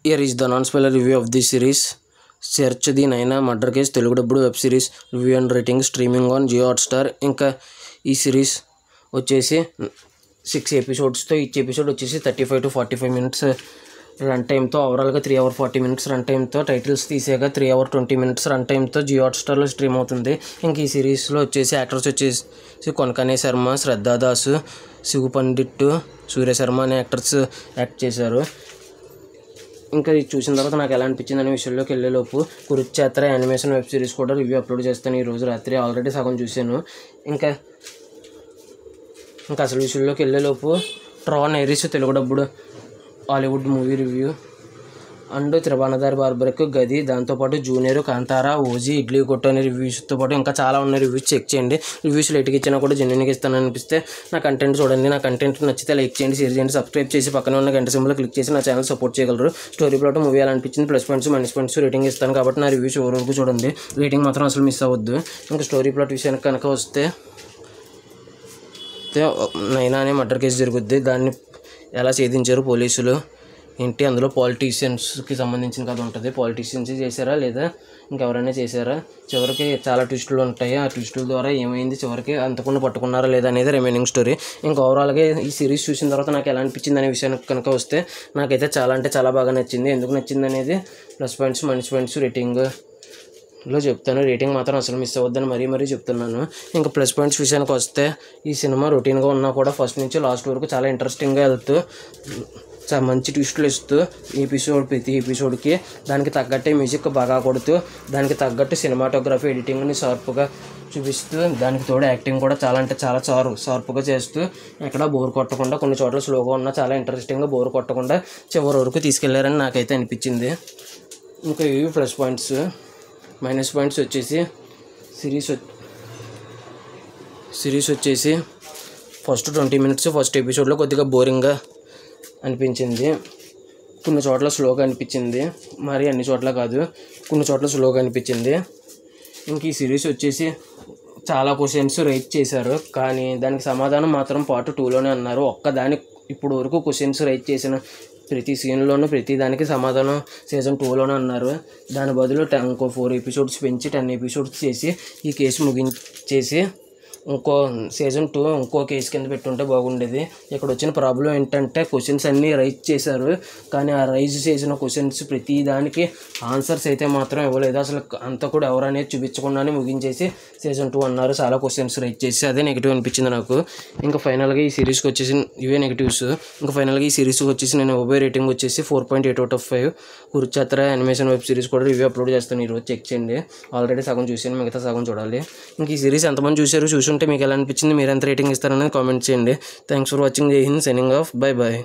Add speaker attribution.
Speaker 1: Here is the non-spoiler review of this series. Search the Naina Murder Case Telugu dubbed web series review and rating streaming on Jio Hotstar. ఇంకా ఈ series వచ్చేసి 6 ఎపిసోడ్స్తో each episode వచ్చేసి 35 to 45 minutes run టైమ్తో ఓవరాల్గా 3 hours 40 minutes run టైమ్తో titles తీసాక 3 hours 20 minutes run టైమ్తో జియో హాట్స్టార్లో stream అవుతుంది. ఇంక ఈ సిరీస్లో వచ్చేసి యాక్టర్స్ వచ్చేసి కొనకనే శర్మ, శ్రద్ధా దాస్, శివు పండిట్, సూర్య శర్మ అనే యాక్టర్స్ యాక్ట్ చేశారు. ఇంకా ఇది చూసిన తర్వాత నాకు ఎలా అనిపించింది అనే విషయంలోకి వెళ్ళేలోపు కురుక్షేత్ర యానిమేషన్ వెబ్ సిరీస్ కూడా రివ్యూ అప్లోడ్ చేస్తాను ఈరోజు రాత్రి. ఆల్రెడీ సగం చూశాను. ఇంకా అసలు విషయంలోకి వెళ్ళేలోపు ట్రాన్ ఐరిస్ తెలుగు డబ్బుడు Hollywood movie review and Tribhuvanadari Barbarik గది, దాంతోపాటు జూనియర్, కాంతారా, ఓజీ, ఇడ్లీ కొట్టు అనే రివ్యూస్తో పాటు ఇంకా చాలా ఉన్నాయి. రివ్యూస్ చెక్ చేయండి. రివ్యూస్ లేట్కి ఇచ్చినా కూడా జెన్యున్గా ఇస్తాను అనిపిస్తే నా కంటెంట్ చూడండి. నా కంటెంట్ నచ్చితే లైక్ చేయండి, షేర్ చేయండి, సబ్స్క్రైబ్ చేసి పక్కన ఉన్న గంట సింబల్ క్లిక్ చేసి నా ఛానల్ సపోర్ట్ చేయగలరు. స్టోరీ ప్లాట్ మూవీ ఎలా అనిపించింది, plus points minus points rating ఇస్తాను కాబట్టి నా రివ్యూస్ ఎవరికి చూడండి. రేటింగ్ మాత్రం అసలు మిస్ అవ్వద్దు. ఇంకా స్టోరీ ప్లాట్ విషయానికి కనుక వస్తే నైనా అనే మర్డర్ కేసు జరుగుద్ది. దాన్ని ఎలా ఛేదించారు పోలీసులు ఏంటి, అందులో పాలిటీషియన్స్కి సంబంధించిన కథ ఉంటుంది. పాలిటీషియన్స్ చేశారా లేదా ఇంకెవరైనా చేశారా, చివరికి చాలా ట్విస్టులు ఉంటాయి. ఆ ట్విస్టుల ద్వారా ఏమైంది, చివరికి అంతకుండా పట్టుకున్నారా లేదా అనేది రిమైనింగ్ స్టోరీ. ఇంకా ఓవరాల్గా ఈ సిరీస్ చూసిన తర్వాత నాకు ఎలా అనిపించింది అనే విషయానికి కనుక వస్తే నాకైతే చాలా అంటే చాలా బాగా నచ్చింది. ఎందుకు నచ్చింది అనేది ప్లస్ పాయింట్స్ మైనస్ పాయింట్స్ రేటింగ్లో చెప్తాను. రేటింగ్ మాత్రం అసలు మిస్ అవ్వద్దని మరీ చెప్తున్నాను. ఇంకా ప్లస్ పాయింట్స్ విషయానికి వస్తే ఈ సినిమా రొటీన్గా ఉన్నా కూడా ఫస్ట్ నుంచి లాస్ట్ వరకు చాలా ఇంట్రెస్టింగ్గా వెళ్తూ చాలా మంచి ట్విస్టులు ఇస్తూ ప్రతి ఎపిసోడ్కి దానికి తగ్గట్టే మ్యూజిక్ బాగా కొడుతూ దానికి తగ్గట్టు సినిమాటోగ్రఫీ ఎడిటింగ్ని షార్ప్గా చూపిస్తూ దానికి తోడు యాక్టింగ్ కూడా చాలా అంటే చాలా షార్ప్గా చేస్తూ ఎక్కడ బోర్ కొట్టకుండా, కొన్ని చోట్ల స్లోగా ఉన్నా చాలా ఇంట్రెస్టింగ్గా బోర్ కొట్టకుండా చివరి వరకు తీసుకెళ్లారని నాకైతే అనిపించింది. ఇంకా ఇవి ప్లస్ పాయింట్స్. మైనస్ పాయింట్స్ వచ్చేసి సిరీస్ వచ్చేసి ఫస్ట్ 20 minutes ఫస్ట్ ఎపిసోడ్లో కొద్దిగా బోరింగ్గా అనిపించింది. కొన్ని చోట్ల స్లోగా అనిపించింది, మరి అన్ని చోట్ల కాదు, కొన్ని చోట్ల స్లోగా అనిపించింది. ఇంక ఈ సిరీస్ వచ్చేసి చాలా క్వశ్చన్స్ రైజ్ చేశారు, కానీ దానికి సమాధానం మాత్రం పార్ట్ 2లోనే అన్నారు. ఒక్కదానికి ఇప్పుడు వరకు క్వశ్చన్స్ రైజ్ చేసిన ప్రతి సీన్లోనూ ప్రతి దానికి సమాధానం సీజన్ 2లోనే అన్నారు. దాని బదులు ఇంకో 4 episodes పెంచి 10 episodes చేసి ఈ కేసు ముగించేసి ఇంకో సీజన్ 2 ఇంకో కేసు కింద పెట్టుంటే బాగుండేది. ఇక్కడ వచ్చిన ప్రాబ్లం ఏంటంటే క్వశ్చన్స్ అన్నీ రైజ్ చేశారు, కానీ ఆ రైజ్ చేసిన క్వశ్చన్స్ ప్రతి దానికి ఆన్సర్స్ అయితే మాత్రం ఇవ్వలేదు. అసలు అంతా కూడా ఎవరనేది చూపించకుండానే ముగించేసి సీజన్ 2 అన్నారు. చాలా క్వశ్చన్స్ రైజ్ చేసి అదే నెగిటివ్ అనిపించింది నాకు. ఇంకా ఫైనల్గా ఈ సిరీస్కి వచ్చేసి ఇవే నెగిటివ్స్. ఇంకా ఫైనల్గా ఈ సిరీస్కి వచ్చేసి నేను ఇవ్వబోయే రేటింగ్ వచ్చేసి 4.8 out of 5. Kurukshetra animation web series కూడా రివ్యూ అప్లోడ్ చేస్తాను ఈరోజు, చెక్ చేయండి. ఆల్రెడీ సగం చూసాను, మిగతా సగం చూడాలి. ఇంక ఈ సిరీస్ ఎంతమంది చూసారు, చూసుంటే మీకు ఎలా అనిపించింది, మీరు ఎంత రేటింగ్ ఇస్తారనేది కామెంట్ చేయండి. Thanks for watching. Jai Hind, signing off, bye bye.